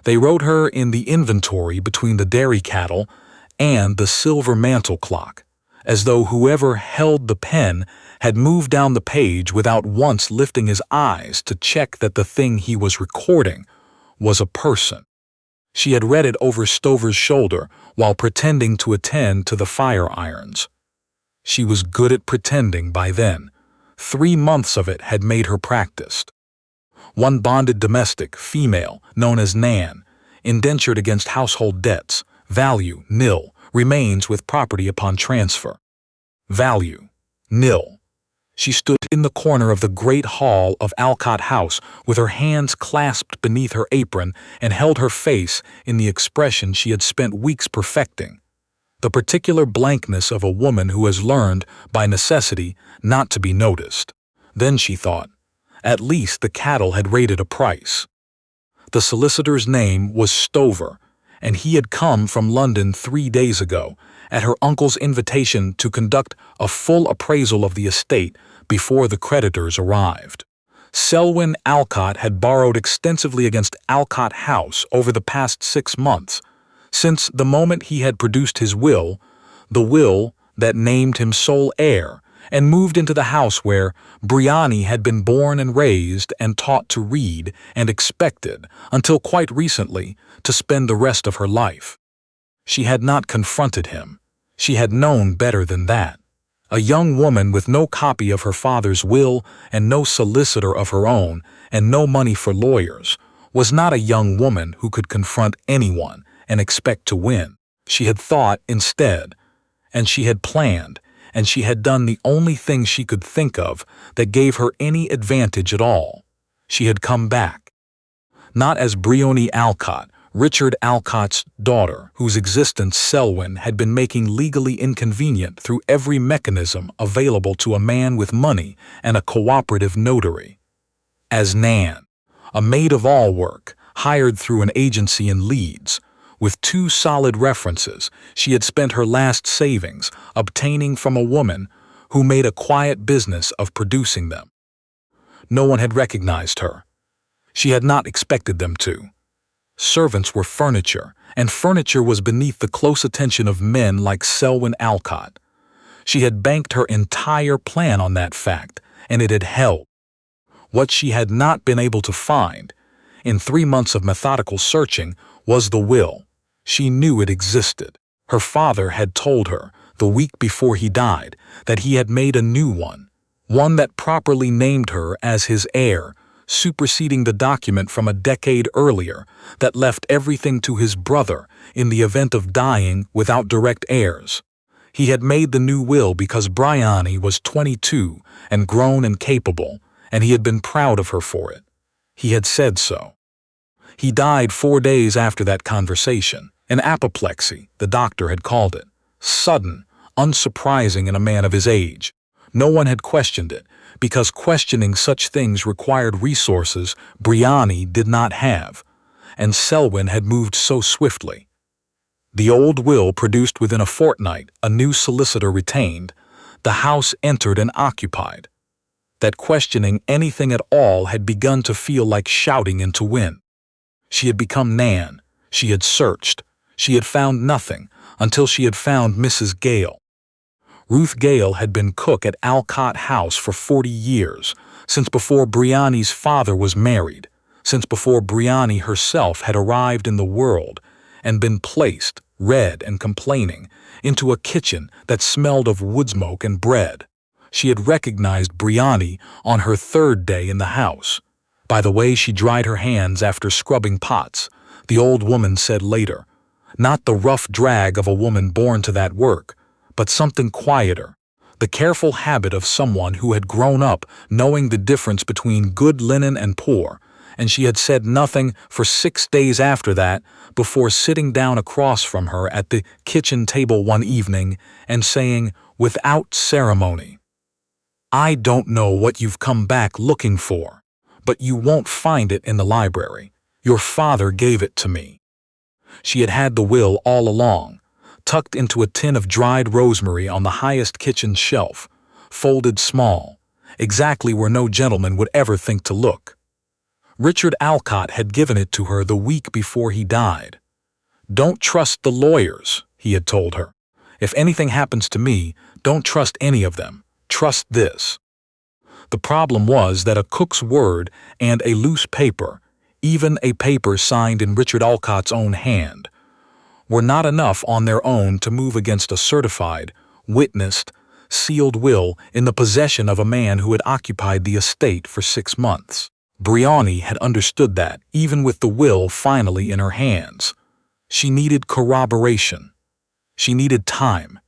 They wrote her in the inventory between the dairy cattle and the silver mantel clock, as though whoever held the pen had moved down the page without once lifting his eyes to check that the thing he was recording was a person. She had read it over Stover's shoulder while pretending to attend to the fire irons. She was good at pretending by then. 3 months of it had made her practiced. One bonded domestic, female, known as Nan, indentured against household debts, value, nil, remains with property upon transfer. Value, nil. She stood in the corner of the great hall of Alcott House with her hands clasped beneath her apron and held her face in the expression she had spent weeks perfecting. The particular blankness of a woman who has learned, by necessity, not to be noticed. Then she thought, at least the cattle had rated a price. The solicitor's name was Stover, and he had come from London 3 days ago, at her uncle's invitation to conduct a full appraisal of the estate before the creditors arrived. Selwyn Alcott had borrowed extensively against Alcott House over the past 6 months, since the moment he had produced his will, the will that named him sole heir, and moved into the house where Briony had been born and raised and taught to read and expected, until quite recently, to spend the rest of her life. She had not confronted him. She had known better than that. A young woman with no copy of her father's will and no solicitor of her own and no money for lawyers was not a young woman who could confront anyone and expect to win. She had thought instead, and she had planned, and she had done the only thing she could think of that gave her any advantage at all. She had come back. Not as Briony Alcott, Richard Alcott's daughter, whose existence Selwyn had been making legally inconvenient through every mechanism available to a man with money and a cooperative notary. As Nan, a maid-of-all-work, hired through an agency in Leeds. With 2 solid references, she had spent her last savings obtaining from a woman who made a quiet business of producing them. No one had recognized her. She had not expected them to. Servants were furniture, and furniture was beneath the close attention of men like Selwyn Alcott. She had banked her entire plan on that fact, and it had held. What she had not been able to find, in 3 months of methodical searching, was the will. She knew it existed. Her father had told her, the week before he died, that he had made a new one that properly named her as his heir, superseding the document from a decade earlier that left everything to his brother in the event of dying without direct heirs. He had made the new will because Briony was 22 and grown and capable, and he had been proud of her for it. He had said so. He died 4 days after that conversation. An apoplexy, the doctor had called it. Sudden, unsurprising in a man of his age. No one had questioned it, because questioning such things required resources Briony did not have, and Selwyn had moved so swiftly. The old will produced within a fortnight, a new solicitor retained, the house entered and occupied. That questioning anything at all had begun to feel like shouting into wind. She had become Nan. She had searched. She had found nothing until she had found Mrs. Gale. Ruth Gale had been cook at Alcott House for 40 years, since before Briony's father was married, since before Briony herself had arrived in the world and been placed, red and complaining, into a kitchen that smelled of wood smoke and bread. She had recognized Briony on her 3rd day in the house. By the way she dried her hands after scrubbing pots, the old woman said later. Not the rough drag of a woman born to that work, but something quieter, the careful habit of someone who had grown up knowing the difference between good linen and poor, and she had said nothing for 6 days after that before sitting down across from her at the kitchen table one evening and saying, without ceremony, "I don't know what you've come back looking for, but you won't find it in the library. Your father gave it to me." She had had the will all along, tucked into a tin of dried rosemary on the highest kitchen shelf, folded small, exactly where no gentleman would ever think to look. Richard Alcott had given it to her the week before he died. "Don't trust the lawyers," he had told her. "If anything happens to me, don't trust any of them. Trust this." The problem was that a cook's word and a loose paper, even a paper signed in Richard Alcott's own hand, were not enough on their own to move against a certified, witnessed, sealed will in the possession of a man who had occupied the estate for 6 months. Briony had understood that, even with the will finally in her hands. She needed corroboration. She needed time.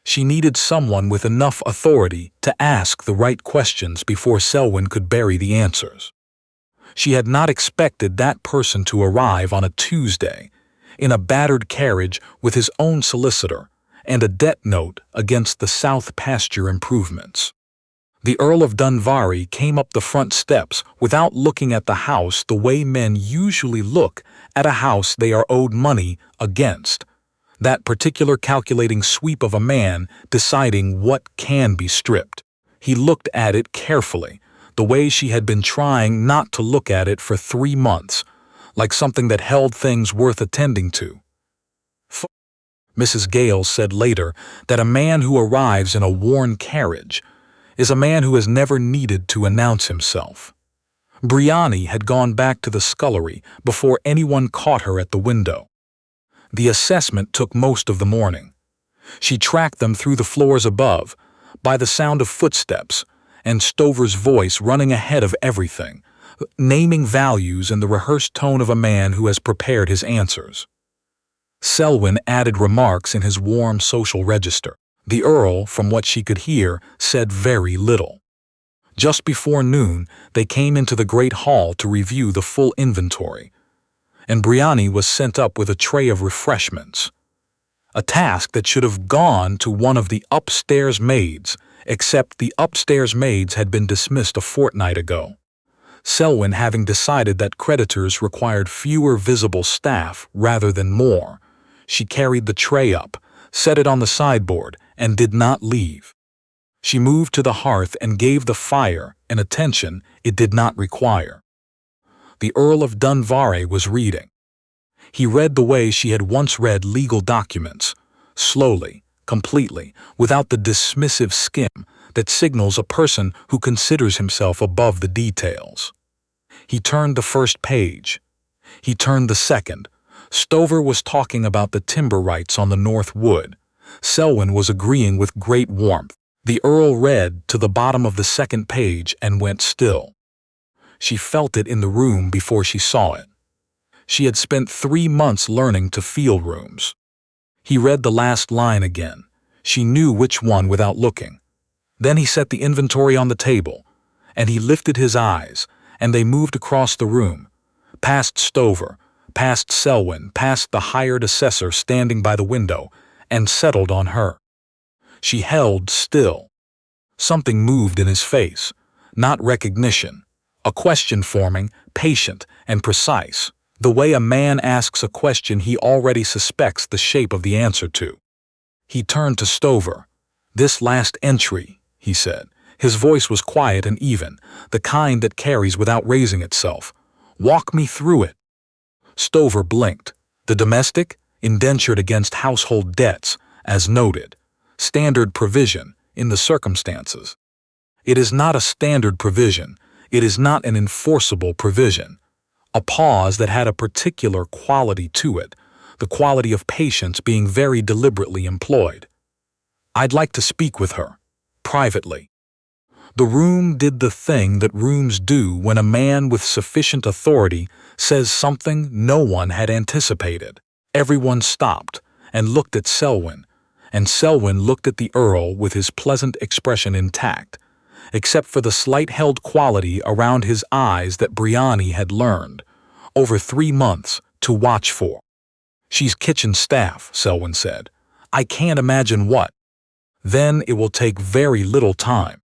She needed someone with enough authority to ask the right questions before Selwyn could bury the answers. She had not expected that person to arrive on a Tuesday, in a battered carriage with his own solicitor and a debt note against the South Pasture improvements. The Earl of Dunvarry came up the front steps without looking at the house the way men usually look at a house they are owed money against, that particular calculating sweep of a man deciding what can be stripped. He looked at it carefully, the way she had been trying not to look at it for 3 months, like something that held things worth attending to. Mrs. Gale said later that a man who arrives in a worn carriage is a man who has never needed to announce himself. Briony had gone back to the scullery before anyone caught her at the window. The assessment took most of the morning. She tracked them through the floors above, by the sound of footsteps, and Stover's voice running ahead of everything, naming values in the rehearsed tone of a man who has prepared his answers. Selwyn added remarks in his warm social register. The Earl, from what she could hear, said very little. Just before noon, they came into the great hall to review the full inventory, and Briony was sent up with a tray of refreshments, a task that should have gone to one of the upstairs maids, except the upstairs maids had been dismissed a fortnight ago. Selwyn having decided that creditors required fewer visible staff rather than more, she carried the tray up, set it on the sideboard, and did not leave. She moved to the hearth and gave the fire an attention it did not require. The Earl of Dunvarry was reading. He read the way she had once read legal documents, slowly, completely, without the dismissive skim that signals a person who considers himself above the details. He turned the first page. He turned the second. Stover was talking about the timber rights on the North Wood. Selwyn was agreeing with great warmth. The Earl read to the bottom of the second page and went still. She felt it in the room before she saw it. She had spent 3 months learning to feel rooms. He read the last line again. She knew which one without looking. Then he set the inventory on the table, and he lifted his eyes, and they moved across the room, past Stover, past Selwyn, past the hired assessor standing by the window, and settled on her. She held still. Something moved in his face, not recognition, a question forming, patient and precise, the way a man asks a question he already suspects the shape of the answer to. He turned to Stover. "This last entry," he said. His voice was quiet and even, the kind that carries without raising itself. "Walk me through it." Stover blinked. The domestic, indentured against household debts, as noted. Standard provision, in the circumstances. It is not a standard provision. It is not an enforceable provision. A pause that had a particular quality to it, the quality of patience being very deliberately employed. "I'd like to speak with her, privately." The room did the thing that rooms do when a man with sufficient authority says something no one had anticipated. Everyone stopped and looked at Selwyn, and Selwyn looked at the Earl with his pleasant expression intact, except for the slight-held quality around his eyes that Briony had learned, over 3 months, to watch for. "She's kitchen staff," Selwyn said. "I can't imagine what." "Then it will take very little time."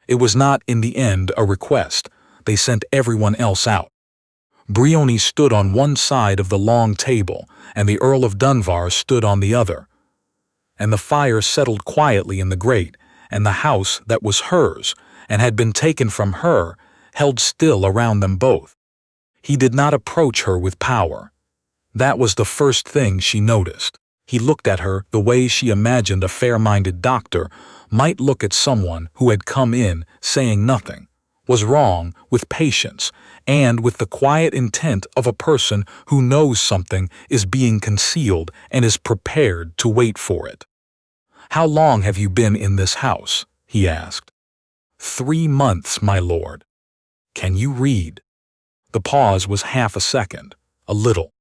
It was not, in the end, a request. They sent everyone else out. Briony stood on one side of the long table, and the Earl of Dunvar stood on the other. And the fire settled quietly in the grate, and the house that was hers, and had been taken from her, held still around them both. He did not approach her with power. That was the first thing she noticed. He looked at her the way she imagined a fair-minded doctor might look at someone who had come in saying nothing was wrong, with patience, and with the quiet intent of a person who knows something is being concealed and is prepared to wait for it. "How long have you been in this house?" he asked. 3 months, my lord." "Can you read?" The pause was half a second, a little.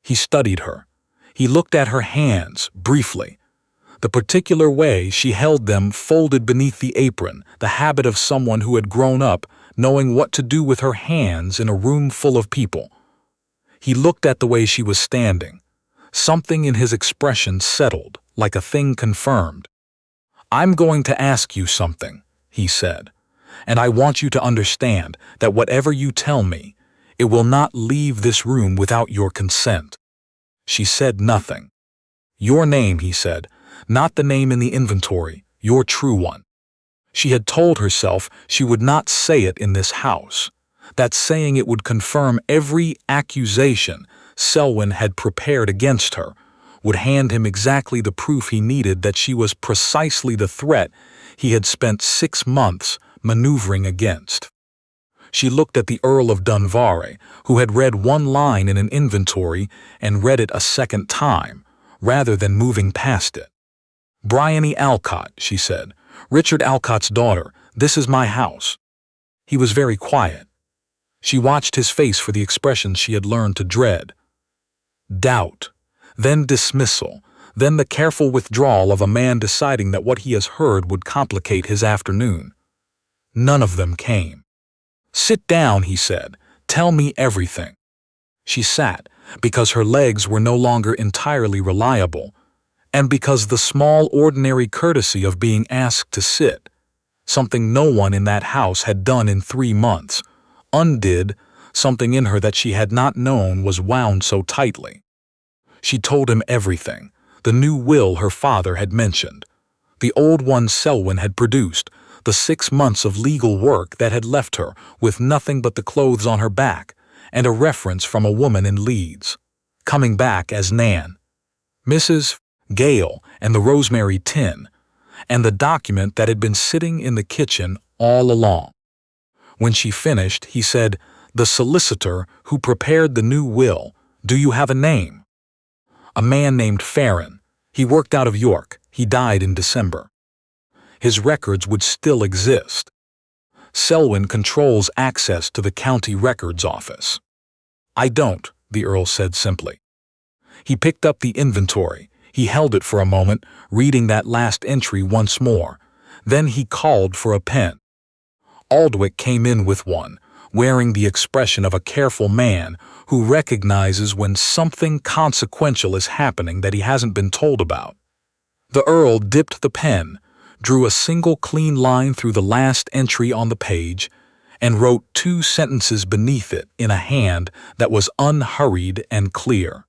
He studied her. He looked at her hands, briefly. The particular way she held them folded beneath the apron, the habit of someone who had grown up knowing what to do with her hands in a room full of people. He looked at the way she was standing. Something in his expression settled, like a thing confirmed. "I'm going to ask you something," he said, "and I want you to understand that whatever you tell me, it will not leave this room without your consent." She said nothing. "Your name," he said, "not the name in the inventory, your true one." She had told herself she would not say it in this house, that saying it would confirm every accusation Selwyn had prepared against her, would hand him exactly the proof he needed that she was precisely the threat he had spent 6 months maneuvering against. She looked at the Earl of Dunvarre, who had read one line in an inventory and read it a second time, rather than moving past it. "Briony Alcott," she said, "Richard Alcott's daughter, this is my house." He was very quiet. She watched his face for the expression she had learned to dread. Doubt, then dismissal, then the careful withdrawal of a man deciding that what he has heard would complicate his afternoon. None of them came. "Sit down," he said. "Tell me everything." She sat, because her legs were no longer entirely reliable, and because the small ordinary courtesy of being asked to sit, something no one in that house had done in 3 months, undid something in her that she had not known was wound so tightly. She told him everything, the new will her father had mentioned, the old one Selwyn had produced, the 6 months of legal work that had left her with nothing but the clothes on her back, and a reference from a woman in Leeds, coming back as Nan, Mrs. Gale, and the rosemary tin, and the document that had been sitting in the kitchen all along. When she finished, he said, "The solicitor who prepared the new will, do you have a name?" "A man named Farron. He worked out of York. He died in December." His records would still exist. Selwyn controls access to the county records office. "I don't," the Earl said simply. He picked up the inventory. He held it for a moment, reading that last entry once more. Then he called for a pen. Aldwych came in with one, wearing the expression of a careful man who recognizes when something consequential is happening that he hasn't been told about. The Earl dipped the pen, drew a single clean line through the last entry on the page, and wrote 2 sentences beneath it in a hand that was unhurried and clear.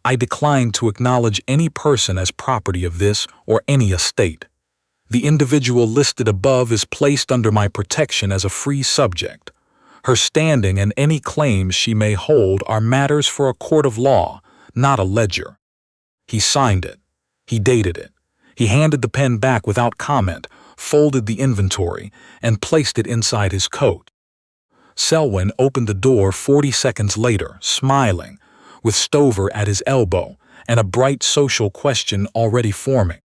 "I decline to acknowledge any person as property of this or any estate. The individual listed above is placed under my protection as a free subject. Her standing and any claims she may hold are matters for a court of law, not a ledger." He signed it. He dated it. He handed the pen back without comment, folded the inventory, and placed it inside his coat. Selwyn opened the door 40 seconds later, smiling, with Stover at his elbow and a bright social question already forming,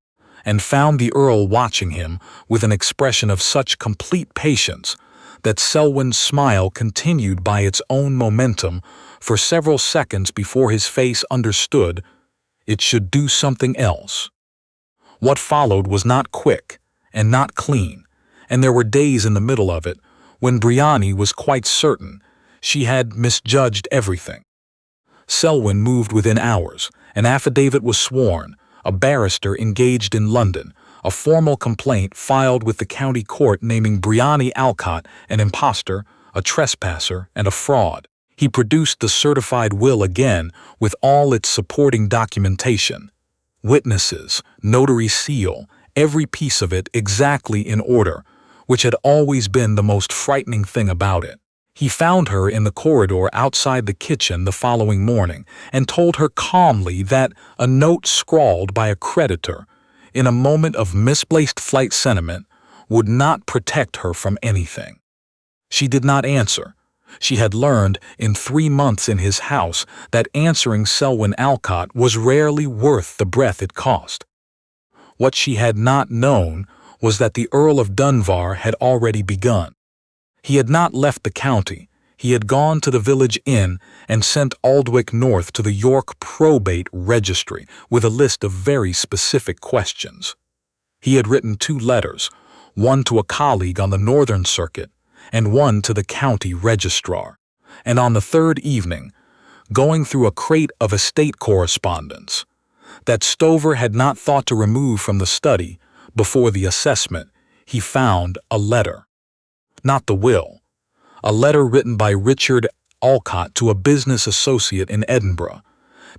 and found the Earl watching him with an expression of such complete patience that Selwyn's smile continued by its own momentum for several seconds before his face understood it should do something else. What followed was not quick and not clean, and there were days in the middle of it when Briony was quite certain she had misjudged everything. Selwyn moved within hours. An affidavit was sworn, a barrister engaged in London, a formal complaint filed with the county court naming Briony Alcott an impostor, a trespasser, and a fraud. He produced the certified will again with all its supporting documentation. Witnesses, notary seal, every piece of it exactly in order, which had always been the most frightening thing about it. He found her in the corridor outside the kitchen the following morning and told her calmly that a note scrawled by a creditor, in a moment of misplaced flight sentiment, would not protect her from anything. She did not answer. She had learned in 3 months in his house that answering Selwyn Alcott was rarely worth the breath it cost. What she had not known was that the Earl of Dunbar had already begun. He had not left the county. He had gone to the village inn and sent Aldwych north to the York probate registry with a list of very specific questions. He had written 2 letters, one to a colleague on the Northern Circuit and one to the county registrar, and on the 3rd evening, going through a crate of estate correspondence that Stover had not thought to remove from the study before the assessment, he found a letter. Not the will. A letter written by Richard Alcott to a business associate in Edinburgh,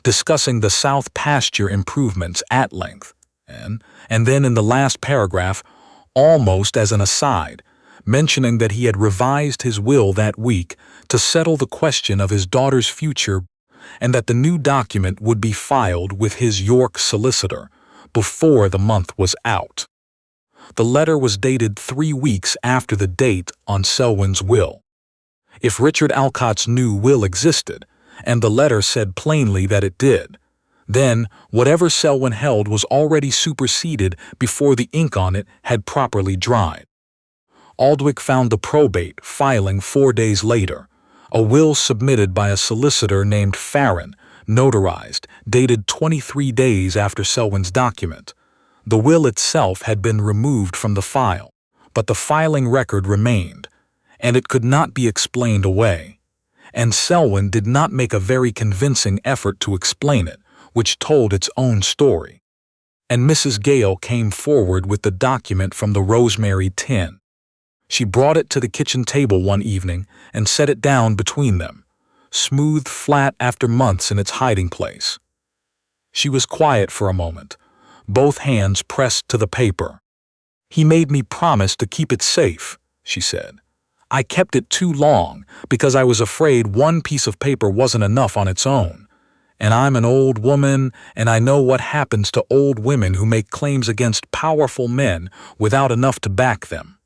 discussing the South Pasture improvements at length, and then in the last paragraph, almost as an aside, mentioning that he had revised his will that week to settle the question of his daughter's future and that the new document would be filed with his York solicitor before the month was out. The letter was dated 3 weeks after the date on Selwyn's will. If Richard Alcott's new will existed, and the letter said plainly that it did, then whatever Selwyn held was already superseded before the ink on it had properly dried. Aldwych found the probate filing 4 days later, a will submitted by a solicitor named Farron, notarized, dated 23 days after Selwyn's document. The will itself had been removed from the file, but the filing record remained, and it could not be explained away. And Selwyn did not make a very convincing effort to explain it, which told its own story. And Mrs. Gale came forward with the document from the rosemary tin. She brought it to the kitchen table one evening and set it down between them, smoothed flat after months in its hiding place. She was quiet for a moment, both hands pressed to the paper. "He made me promise to keep it safe," she said. "I kept it too long because I was afraid one piece of paper wasn't enough on its own. And I'm an old woman, and I know what happens to old women who make claims against powerful men without enough to back them."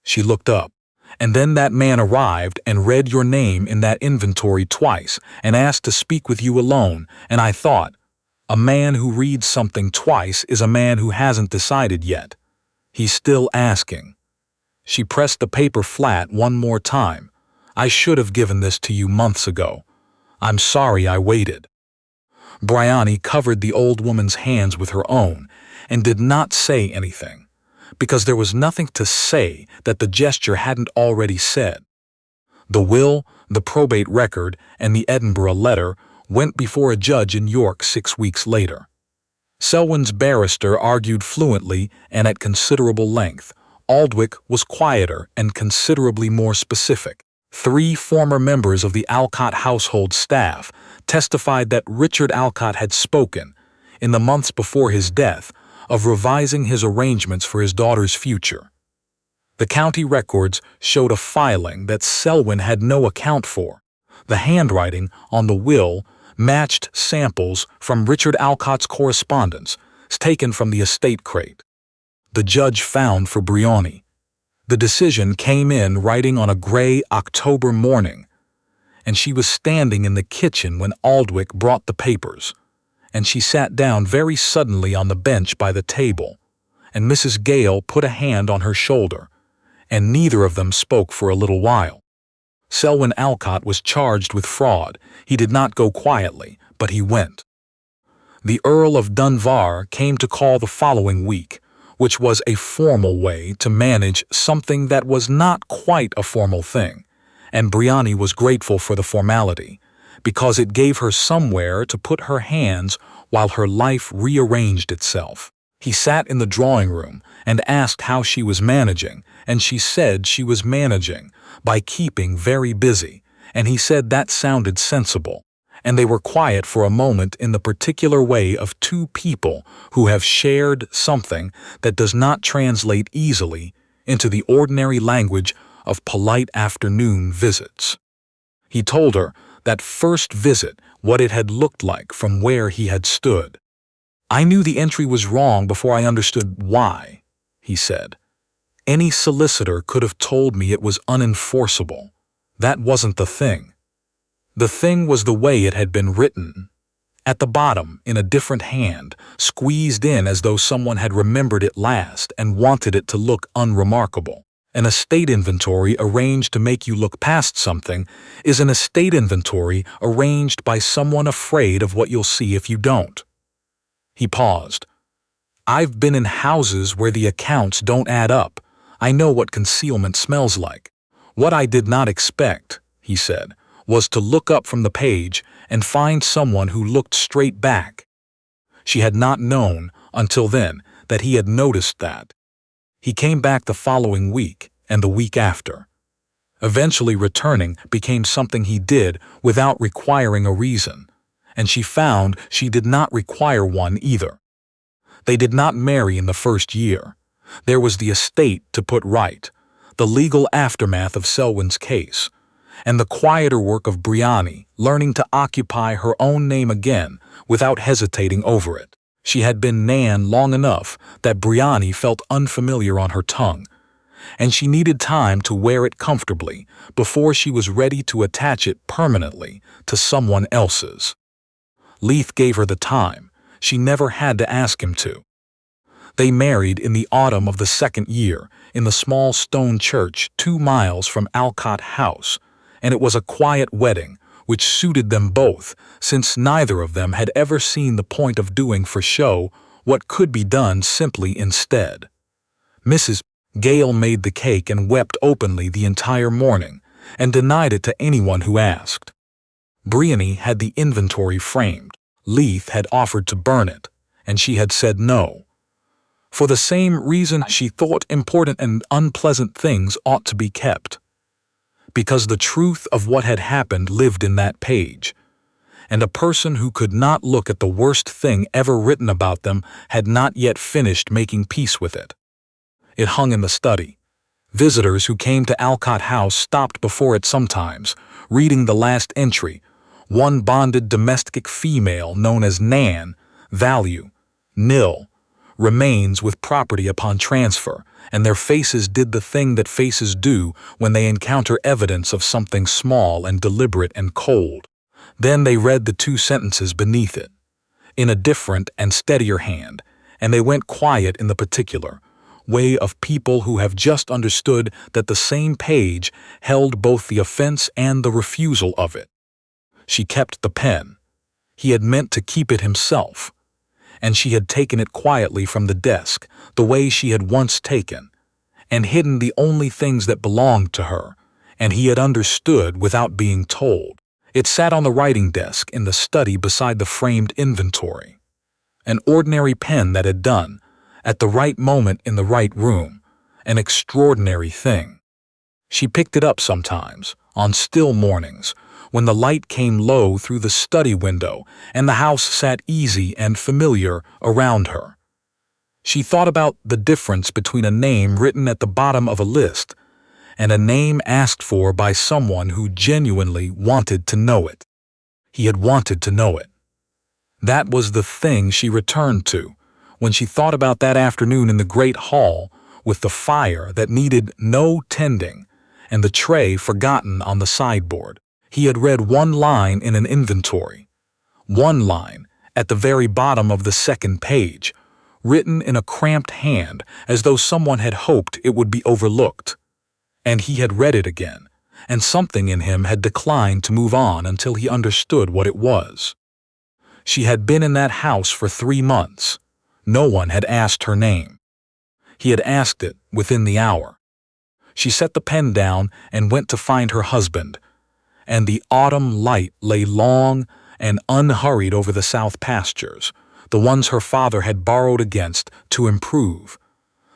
She looked up, and then that man arrived and read your name in that inventory twice and asked to speak with you alone, and I thought, a man who reads something twice is a man who hasn't decided yet. He's still asking. She pressed the paper flat one more time. "I should have given this to you months ago. I'm sorry I waited." Briony covered the old woman's hands with her own and did not say anything, because there was nothing to say that the gesture hadn't already said. The will, the probate record, and the Edinburgh letter went before a judge in York 6 weeks later. Selwyn's barrister argued fluently and at considerable length. Aldwych was quieter and considerably more specific. 3 former members of the Alcott household staff testified that Richard Alcott had spoken, in the months before his death, of revising his arrangements for his daughter's future. The county records showed a filing that Selwyn had no account for. The handwriting on the will matched samples from Richard Alcott's correspondence taken from the estate crate. The judge found for Briony. The decision came in writing on a gray October morning, and she was standing in the kitchen when Aldwych brought the papers, and she sat down very suddenly on the bench by the table, and Mrs. Gale put a hand on her shoulder, and neither of them spoke for a little while. Selwyn Alcott was charged with fraud. He did not go quietly, but he went. The Earl of Dunbar came to call the following week, which was a formal way to manage something that was not quite a formal thing, and Briony was grateful for the formality, because it gave her somewhere to put her hands while her life rearranged itself. He sat in the drawing room and asked how she was managing, and she said she was managing by keeping very busy, and he said that sounded sensible, and they were quiet for a moment in the particular way of 2 people who have shared something that does not translate easily into the ordinary language of polite afternoon visits. He told her that first visit what it had looked like from where he had stood. "I knew the entry was wrong before I understood why," he said. "Any solicitor could have told me it was unenforceable. That wasn't the thing. The thing was the way it had been written. At the bottom, in a different hand, squeezed in as though someone had remembered it last and wanted it to look unremarkable. An estate inventory arranged to make you look past something is an estate inventory arranged by someone afraid of what you'll see if you don't." He paused. "I've been in houses where the accounts don't add up. I know what concealment smells like. What I did not expect," he said, "was to look up from the page and find someone who looked straight back." She had not known, until then, that he had noticed that. He came back the following week and the week after. Eventually returning became something he did without requiring a reason, and she found she did not require one either. They did not marry in the first year. There was the estate to put right, the legal aftermath of Selwyn's case, and the quieter work of Briony learning to occupy her own name again without hesitating over it. She had been Nan long enough that Briony felt unfamiliar on her tongue, and she needed time to wear it comfortably before she was ready to attach it permanently to someone else's. Leith gave her the time. She never had to ask him to. They married in the autumn of the second year in the small stone church 2 miles from Alcott House, and it was a quiet wedding which suited them both, since neither of them had ever seen the point of doing for show what could be done simply instead. Mrs. Gale made the cake and wept openly the entire morning, and denied it to anyone who asked. Briony had the inventory framed. Leith had offered to burn it, and she had said no. For the same reason she thought important and unpleasant things ought to be kept. Because the truth of what had happened lived in that page, and a person who could not look at the worst thing ever written about them had not yet finished making peace with it. It hung in the study. Visitors who came to Alcott House stopped before it sometimes, reading the last entry, one bonded domestic female known as Nan, value, nil, remains with property upon transfer, and their faces did the thing that faces do when they encounter evidence of something small and deliberate and cold. Then they read the 2 sentences beneath it, in a different and steadier hand, and they went quiet in the particular way of people who have just understood that the same page held both the offense and the refusal of it. She kept the pen. He had meant to keep it himself, and she had taken it quietly from the desk, the way she had once taken, and hidden the only things that belonged to her, and he had understood without being told. It sat on the writing desk in the study beside the framed inventory. An ordinary pen that had done, at the right moment in the right room, an extraordinary thing. She picked it up sometimes, on still mornings, when the light came low through the study window and the house sat easy and familiar around her. She thought about the difference between a name written at the bottom of a list and a name asked for by someone who genuinely wanted to know it. He had wanted to know it. That was the thing she returned to when she thought about that afternoon in the great hall with the fire that needed no tending and the tray forgotten on the sideboard. He had read one line in an inventory, one line at the very bottom of the second page, written in a cramped hand as though someone had hoped it would be overlooked. And he had read it again, and something in him had declined to move on until he understood what it was. She had been in that house for 3 months. No one had asked her name. He had asked it within the hour. She set the pen down and went to find her husband, and the autumn light lay long and unhurried over the south pastures, the ones her father had borrowed against to improve,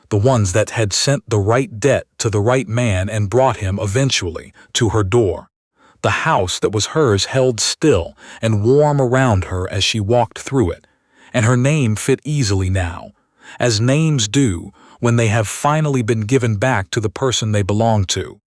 the ones that had sent the right debt to the right man and brought him eventually to her door. The house that was hers held still and warm around her as she walked through it, and her name fit easily now, as names do when they have finally been given back to the person they belong to.